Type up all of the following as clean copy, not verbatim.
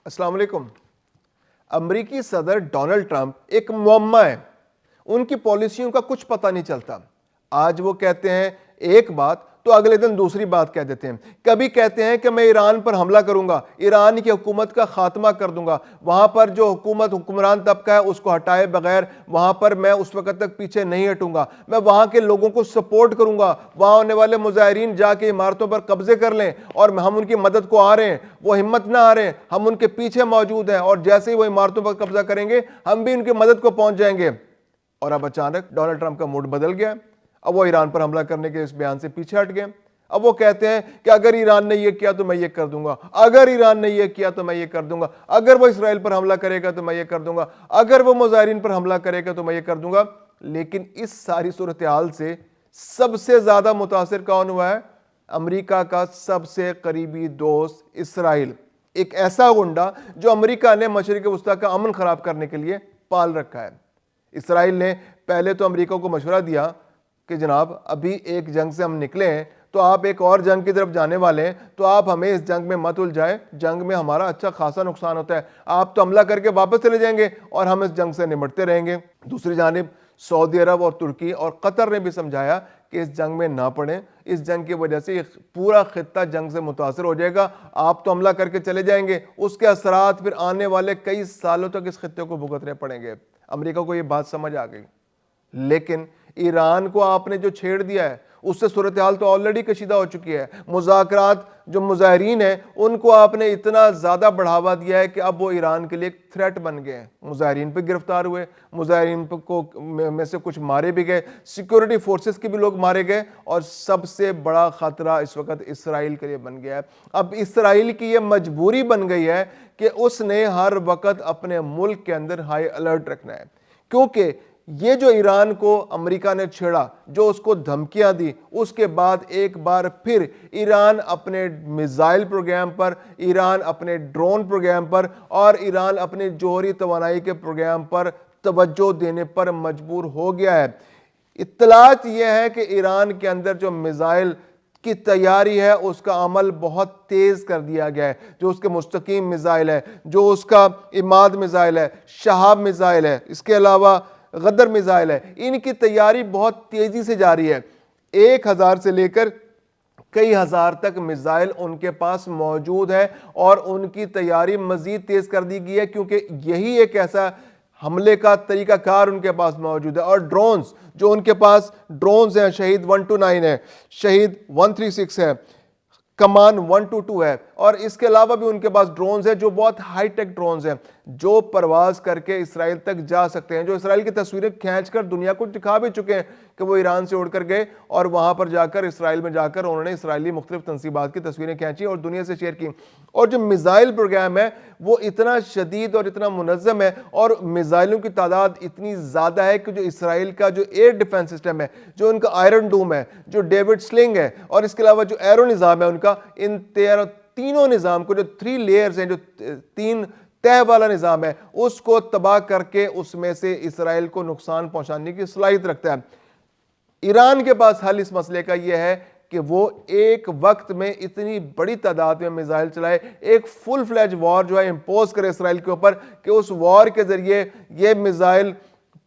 अस्सलाम वालेकुम। अमरीकी सदर डोनाल्ड ट्रंप एक मुअम्मा है। उनकी पॉलिसियों का कुछ पता नहीं चलता। आज वो कहते हैं एक बात तो अगले दिन दूसरी बात कह देते हैं। कभी कहते हैं कि मैं ईरान पर हमला करूंगा, ईरान की हुकूमत का खात्मा कर दूंगा, वहां पर जो हुक्मरान तबका है उसको हटाए बगैर वहां पर मैं उस वक्त तक पीछे नहीं हटूंगा, मैं वहां के लोगों को सपोर्ट करूंगा, वहां होने वाले मुजाहिरीन जाके इमारतों पर कब्जे कर लें और हम उनकी मदद को आ रहे हैं, वो हिम्मत ना आ रहे हैं, हम उनके पीछे मौजूद हैं और जैसे ही वो इमारतों पर कब्जा करेंगे हम भी उनकी मदद को पहुंच जाएंगे। और अब अचानक डोनाल्ड ट्रंप का मूड बदल गया। अब वो ईरान पर हमला करने के इस बयान से पीछे हट गए। अब वो कहते हैं कि अगर ईरान ने ये किया तो मैं ये कर दूंगा, अगर ईरान ने ये किया तो मैं ये कर दूंगा, अगर वो इसराइल पर हमला करेगा तो मैं ये कर दूंगा, अगर वो मुजाहिरीन पर हमला करेगा तो मैं ये कर दूंगा। लेकिन इस सारी सूरत हाल से सबसे ज्यादा मुतासिर कौन हुआ है? अमेरिका का सबसे करीबी दोस्त इसराइल, एक ऐसा गुंडा जो अमेरिका ने मशरिक वस्ता का अमन खराब करने के लिए पाल रखा है। इसराइल ने पहले तो अमेरिका को मशवरा दिया कि जनाब अभी एक जंग से हम निकले हैं तो आप एक और जंग की तरफ जाने वाले हैं, तो आप हमें इस जंग में मत उलझाएं, जंग में हमारा अच्छा खासा नुकसान होता है, आप तो हमला करके वापस चले जाएंगे और हम इस जंग से निपटते रहेंगे। दूसरी जानिब सऊदी अरब और तुर्की और कतर ने भी समझाया कि इस जंग में ना पड़े, इस जंग की वजह से पूरा खित्ता जंग से मुतासर हो जाएगा, आप तो हमला करके चले जाएंगे, उसके असरात फिर आने वाले कई सालों तक इस खित्ते को भुगतने पड़ेंगे। अमेरिका को यह बात समझ आ गई। लेकिन ईरान को आपने जो छेड़ दिया है उससे सूरत हाल तो ऑलरेडी कशीदा हो चुकी है। मुज़ाकरात जो मुजाहिरीन है उनको आपने इतना ज्यादा बढ़ावा दिया है कि अब वो ईरान के लिए एक थ्रेट बन गए हैं। मुजाहिरीन पे गिरफ्तार हुए, मुजाहिरीन को में से कुछ मारे भी गए, सिक्योरिटी फोर्सेस के भी लोग मारे गए और सबसे बड़ा खतरा इस वक्त इसराइल के लिए बन गया है। अब इसराइल की यह मजबूरी बन गई है कि उसने हर वक्त अपने मुल्क के अंदर हाई अलर्ट रखना है, क्योंकि ये जो ईरान को अमेरिका ने छेड़ा, जो उसको धमकियां दी, उसके बाद एक बार फिर ईरान अपने मिसाइल प्रोग्राम पर, ईरान अपने ड्रोन प्रोग्राम पर और ईरान अपने जोहरी तवानाई के प्रोग्राम पर तवज्जो देने पर मजबूर हो गया है। इत्तलात यह है कि ईरान के अंदर जो मिसाइल की तैयारी है उसका अमल बहुत तेज कर दिया गया है। जो उसके मुस्तकीम मिसाइल है, जो उसका इमाद मिसाइल है, शहाब मिसाइल है, इसके अलावा गदर मिसाइल है, इनकी तैयारी बहुत तेजी से जारी है। 1000 से लेकर कई हजार तक मिसाइल उनके पास मौजूद है और उनकी तैयारी मजीद तेज कर दी गई है, क्योंकि यही एक ऐसा हमले का तरीकाकार उनके पास मौजूद है। और ड्रोन्स जो उनके पास ड्रोन्स हैं, शहीद 129 है, शहीद 136 है, कमान 122 है और इसके अलावा भी उनके पास ड्रोन्स हैं जो बहुत हाईटेक ड्रोन्स हैं, जो परवाज करके इसराइल तक जा सकते हैं, जो इसराइल की तस्वीरें खींचकर दुनिया को दिखा भी चुके हैं कि वो ईरान से उड़कर गए और वहां पर जाकर इसराइल में जाकर उन्होंने इसराइली मुख्तलिफ तंसीबात की तस्वीरें खींची और दुनिया से शेयर की। और जो मिसाइल प्रोग्राम है वो इतना शदीद और इतना मुनज़्ज़म है और मिसाइलों की तादाद इतनी ज़्यादा है कि जो इसराइल का जो एयर डिफेंस सिस्टम है, जो उनका आयरन डूम है, जो डेविड स्लिंग है और इसके अलावा जो एरो निज़ाम है उनका, इन तीनों निज़ाम को, जो 3 लेयर्स हैं, जो 3 तह वाला निज़ाम है, उसको तबाह करके उसमें से इसराइल को नुकसान पहुंचाने की सलाहियत रखता है। ईरान के पास हल इस मसले का यह है कि वो एक वक्त में इतनी बड़ी तादाद में मिसाइल चलाए, एक फुल फ्लैज वॉर जो है इंपोज करे इसराइल के ऊपर, कि उस वॉर के जरिए ये मिसाइल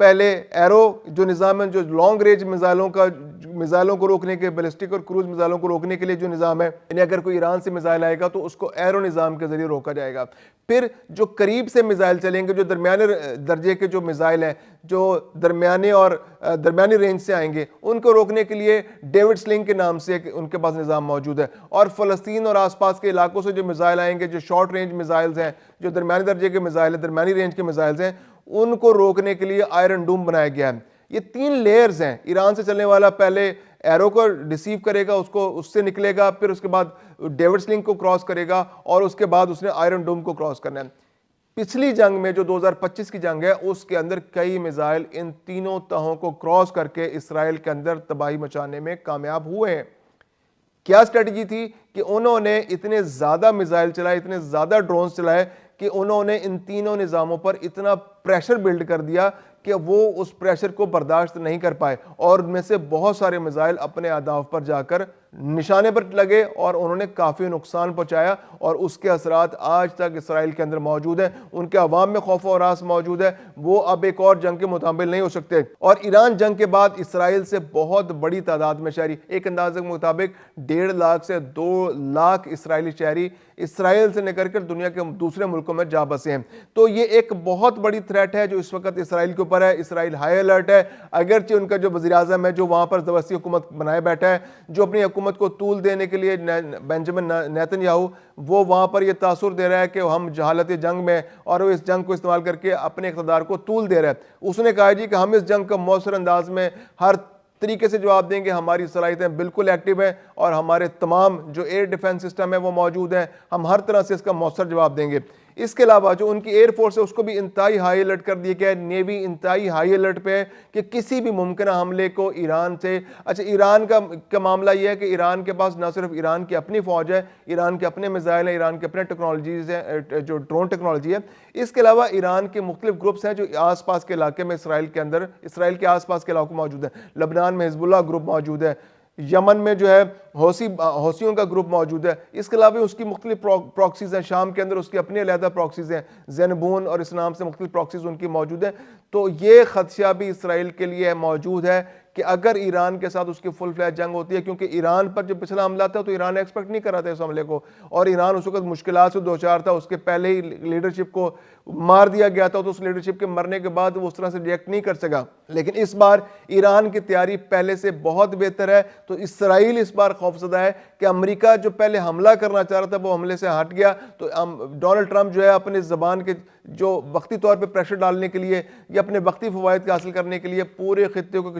पहले एरो जो निज़ाम है, जो लॉन्ग रेंज मिसाइलों को रोकने के, बैलिस्टिक और क्रूज मिसाइलों को रोकने के लिए जो निज़ाम है, यानी अगर कोई ईरान से मिसाइल आएगा तो उसको एरो निज़ाम के जरिए रोका जाएगा। फिर जो करीब से मिसाइल चलेंगे, जो दरमियाने दर्जे के जो मिसाइल हैं, जो दरमियानी रेंज से आएंगे, उनको रोकने के लिए डेविड स्लिंग के नाम से उनके पास निज़ाम मौजूद है। और फ़लस्तीन और आसपास के इलाकों से जो मिसाइल आएंगे, जो शॉर्ट रेंज मिसाइल्स हैं, जो दरमियानी दर्जे के मिसाइल हैं, दरमियानी रेंज के मिसाइल्स हैं, उनको रोकने के लिए आयरन डूम बनाया गया है। ये 3 लेयर्स हैं। ईरान से चलने वाला पहले एरो को रिसीव करेगा, उसको उससे निकलेगा, फिर उसके बाद डेविड स्लिंग को क्रॉस करेगा और उसके बाद उसने आयरन डूम को क्रॉस करना है। पिछली जंग में जो 2025 की जंग है उसके अंदर कई मिसाइल इन तीनों तहों को क्रॉस करके इसराइल के अंदर तबाही मचाने में कामयाब हुए हैं। क्या स्ट्रेटजी थी कि उन्होंने इतने ज्यादा मिसाइल चलाए, इतने ज्यादा ड्रोन्स चलाए कि उन्होंने इन तीनों निज़ामों पर इतना प्रेशर बिल्ड कर दिया कि वो उस प्रेशर को बर्दाश्त नहीं कर पाए और उनमें से बहुत सारे मिसाइल अपने अहदाफ पर जाकर निशाने पर लगे और उन्होंने काफ़ी नुकसान पहुंचाया और उसके असरात आज तक इसराइल के अंदर मौजूद हैं। उनके अवाम में खौफ और रास मौजूद है, वो अब एक और जंग के मुताबिल नहीं हो सकते। और ईरान जंग के बाद इसराइल से बहुत बड़ी तादाद में शहरी, एक अंदाजे के मुताबिक 1.5 लाख से 2 लाख इसराइली शहरी इसराइल से निकल कर दुनिया के दूसरे मुल्कों में जा बसे हैं। तो ये एक बहुत बड़ी थ्रेट है जो इस वक्त इसराइल के ऊपर है। इसराइल हाई अलर्ट है, अगरचे उनका जो वज़ीर आज़म है जो वहां पर ज़बरदस्ती हुकूमत बनाए बैठा है, जो अपनी हुकूमत को तूल देने के लिए बेंजामिन नेतन्याहू, वो वहां पर यह तासुर दे रहा है कि हम जहालत जंग में, और वो इस जंग को इस्तेमाल करके अपने इक़्तिदार को तूल दे रहा है। उसने कहा जी कि हम इस जंग का मौसर अंदाज में हर तरीके से जवाब देंगे, हमारी सलाहियतें बिल्कुल एक्टिव हैं और हमारे तमाम जो एयर डिफेंस सिस्टम है वो मौजूद है, हम हर तरह से इसका मौसर जवाब देंगे। इसके अलावा जो उनकी एयरफोर्स है उसको भी इंतहाई हाई अलर्ट कर दिया गया है। नेवी इंतहाई हाई अलर्ट पे है कि किसी भी मुमकिन हमले को ईरान से, अच्छा ईरान का मामला यह है कि ईरान के पास ना सिर्फ ईरान की अपनी फौज है, ईरान के अपने मिसाइल हैं, ईरान के अपने टेक्नोलॉजीज हैं, जो ड्रोन टेक्नोलॉजी है। इसके अलावा ईरान के मुख्तलिफ ग्रुप्स हैं जो आसपास के इलाके में इसराइल के अंदर, इसराइल के आसपास के इलाकों में मौजूद है। लबनान में हिजबुल्लाह ग्रुप मौजूद है, यमन में जो है हौसियों का ग्रुप मौजूद है। इसके अलावा उसकी मुख्तलिफ प्रॉक्सीज हैं, शाम के अंदर उसकी अपनी अलहदा प्रॉक्सीज हैं, ज़ेनबून और इस नाम से मुख्तलिफ प्रॉक्सीज उनकी मौजूद है। तो ये खदशा भी इसराइल के लिए मौजूद है कि अगर ईरान के साथ उसकी फुल फ्लैश जंग होती है, क्योंकि ईरान पर जब पिछला हमला था तो ईरान एक्सपेक्ट नहीं कर रहा था इस हमले को, और ईरान उस वक्त मुश्किलात से दो चार था, उसके पहले ही लीडरशिप को मार दिया गया था, तो उस लीडरशिप के मरने के बाद वो उस तरह से रिएक्ट नहीं कर सका। लेकिन इस बार ईरान की तैयारी पहले से बहुत बेहतर है। तो इसराइल इस बार खौफजदा है कि अमेरिका जो पहले हमला करना चाह रहा था वो हमले से हट गया, तो डोनाल्ड ट्रंप जो है अपने ज़बान के जो वक्ती तौर पे प्रेशर डालने के लिए या अपने वक्ती फ़वाइद हासिल करने के लिए पूरे खित्ते को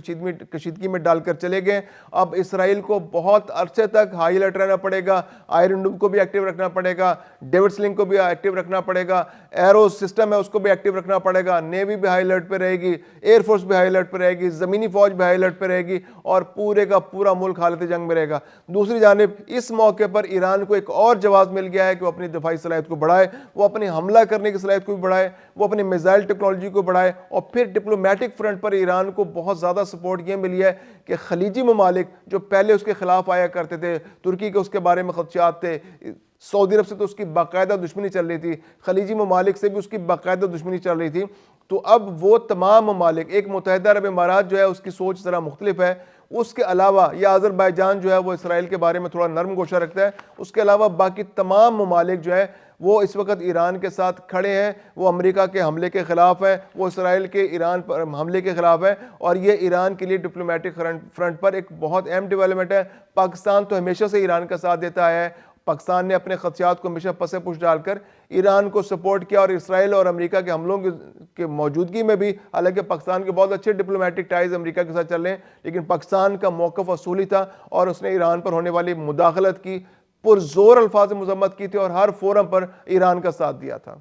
कशीदगी में डालकर चले गए। अब इसराइल को बहुत अरसे तक हाई अलर्ट रहना पड़ेगा, आयरन डोम को भी एक्टिव रखना पड़ेगा, डेविड स्लिंग को भी एक्टिव रखना पड़ेगा, एरो सिस्टम है उसको भी एक्टिव रखना पड़ेगा, नेवी भी हाई अलर्ट पे रहेगी, एयरफोर्स भी हाई अलर्ट पे रहेगी, ज़मीनी फौज भी हाई अलर्ट पे रहेगी, और पूरे का पूरा मुल्क हालत जंग में रहेगा। दूसरी जानिब इस मौके पर ईरान को एक और जवाब मिल गया है कि वो अपनी दफाई सलाहियत को बढ़ाए, वो अपनी हमला करने की सलाहियत को भी बढ़ाए, वो अपनी मिसाइल टेक्नोलॉजी को बढ़ाए। और फिर डिप्लोमेटिक फ्रंट पर ईरान को बहुत ज़्यादा सपोर्ट ये मिली है कि खलीजी ममालिक जो पहले उसके खिलाफ आया करते थे, तुर्की के उसके बारे में खदशात थे, सऊदी अरब से तो उसकी बाकायदा दुश्मनी चल रही थी, खलीजी ममालिक से भी उसकी बाकायदा दुश्मनी चल रही थी, तो अब वो तमाम ममालिक, एक मुत्तहिदा अरब इमारात जो है उसकी सोच ज़रा मुख्तलिफ है, उसके अलावा यह अज़रबैजान जो है वो इसराइल के बारे में थोड़ा नरम गोशा रखता है, उसके अलावा बाकी तमाम ममालिक जो है वो इस वक्त ईरान के साथ खड़े हैं, वो अमेरिका के हमले के ख़िलाफ़ है, वो इसराइल के ईरान पर हमले के ख़िलाफ़ है, और ये ईरान के लिए डिप्लोमेटिक फ्रंट पर एक बहुत अहम डेवलपमेंट है। पाकिस्तान तो हमेशा से ईरान का साथ देता है, पाकिस्तान ने अपने खदशात को हमेशा पसे पुश डालकर ईरान को सपोर्ट किया, और इसराइल और अमेरिका के हमलों के मौजूदगी में भी, हालांकि पाकिस्तान के बहुत अच्छे डिप्लोमेटिक टाइज अमेरिका के साथ चल रहे हैं, लेकिन पाकिस्तान का मौक़िफ़ असूली था और उसने ईरान पर होने वाली मुदाखलत की पुरजोर अल्फाज में मज़म्मत की थी और हर फोरम पर ईरान का साथ दिया था।